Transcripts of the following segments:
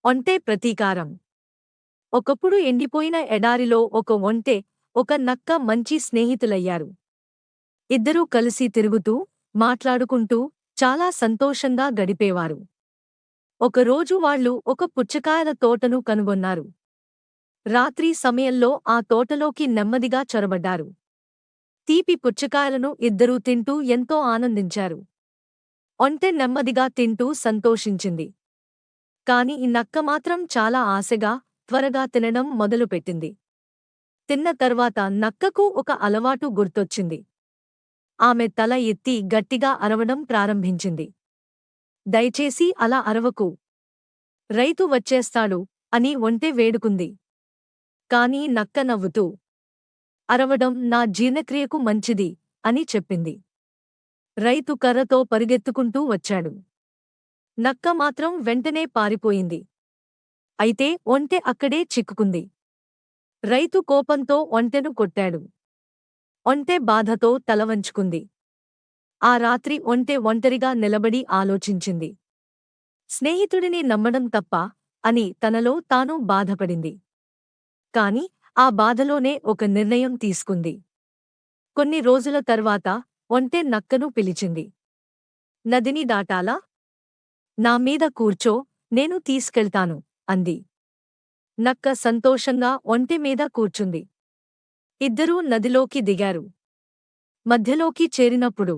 ఒంటె ప్రతీకారం. ఒకప్పుడు ఎండిపోయిన ఎడారిలో ఒక ఒంటె, ఒక నక్క మంచి స్నేహితులయ్యారు. ఇద్దరూ కలిసి తిరుగుతూ, మాట్లాడుకుంటూ, చాలా సంతోషంగా గడిపేవారు. ఒకరోజు వాళ్ళు ఒక పుచ్చకాయల తోటను కనుగొన్నారు. రాత్రి సమయంలో ఆ తోటలోకి నెమ్మదిగా చొరబడ్డారు. తీపి పుచ్చకాయలను ఇద్దరూ తింటూ ఎంతో ఆనందించారు. ఒంటె నెమ్మదిగా తింటూ సంతోషించింది. కాని ఈ నక్క మాత్రం చాలా ఆశగా, త్వరగా తినడం మొదలుపెట్టింది. తిన్న తర్వాత నక్కకు ఒక అలవాటు గుర్తొచ్చింది. ఆమె తల ఎత్తి గట్టిగా అరవడం ప్రారంభించింది. దయచేసి అలా అరవకు. రైతు వచ్చేస్తాడు అని ఒంటె వేడుకుంది. కాని నక్క నవ్వుతూ, అరవడం నా జీర్ణక్రియకు మంచిది అని చెప్పింది. రైతు కర్రతో పరుగెత్తుకుంటూ వచ్చాడు. నక్క మాత్రం వెంటనే పారిపోయింది. అయితే ఒంటె అక్కడే చిక్కుకుంది. రైతు కోపంతో ఒంటెను కొట్టాడు. ఒంటె బాధతో తలవంచుకుంది. ఆ రాత్రి ఒంటె ఒంటరిగా నిలబడి ఆలోచించింది. స్నేహితుడిని నమ్మడం తప్ప అని తనలో తాను బాధపడింది. కాని ఆ బాధలోనే ఒక నిర్ణయం తీసుకుంది. కొన్ని రోజుల తర్వాత ఒంటె నక్కను పిలిచింది. నదిని దాటాలా? నా మీద కూర్చో, నేను తీసుకెళ్తాను అంది. నక్క సంతోషంగా ఒంటె మీద కూర్చుంది. ఇద్దరూ నదిలోకి దిగారు. మధ్యలోకి చేరినప్పుడు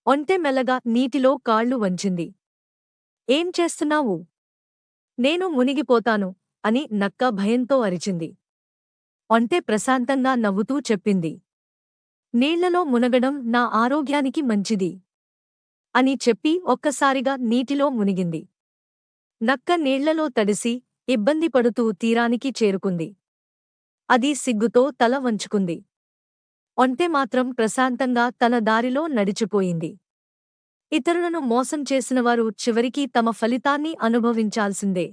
ఒంటె మెల్లగా నీటిలో కాళ్ళు వంచింది. ఏం చేస్తున్నావు? నేను మునిగిపోతాను అని నక్క భయంతో అరిచింది. ఒంటె ప్రశాంతంగా నవ్వుతూ చెప్పింది. నీళ్లలో మునగడం నా ఆరోగ్యానికి మంచిది అని చెప్పి ఒక్కసారిగా నీటిలో మునిగింది. నక్క నీళ్లలో తడిసి, ఇబ్బంది పడుతూ తీరానికి చేరుకుంది. అది సిగ్గుతో తల వంచుకుంది. ఒంటె మాత్రం ప్రశాంతంగా తన దారిలో నడిచిపోయింది. ఇతరులను మోసం చేసినవారు చివరికి తమ ఫలితాన్ని అనుభవించాల్సిందే.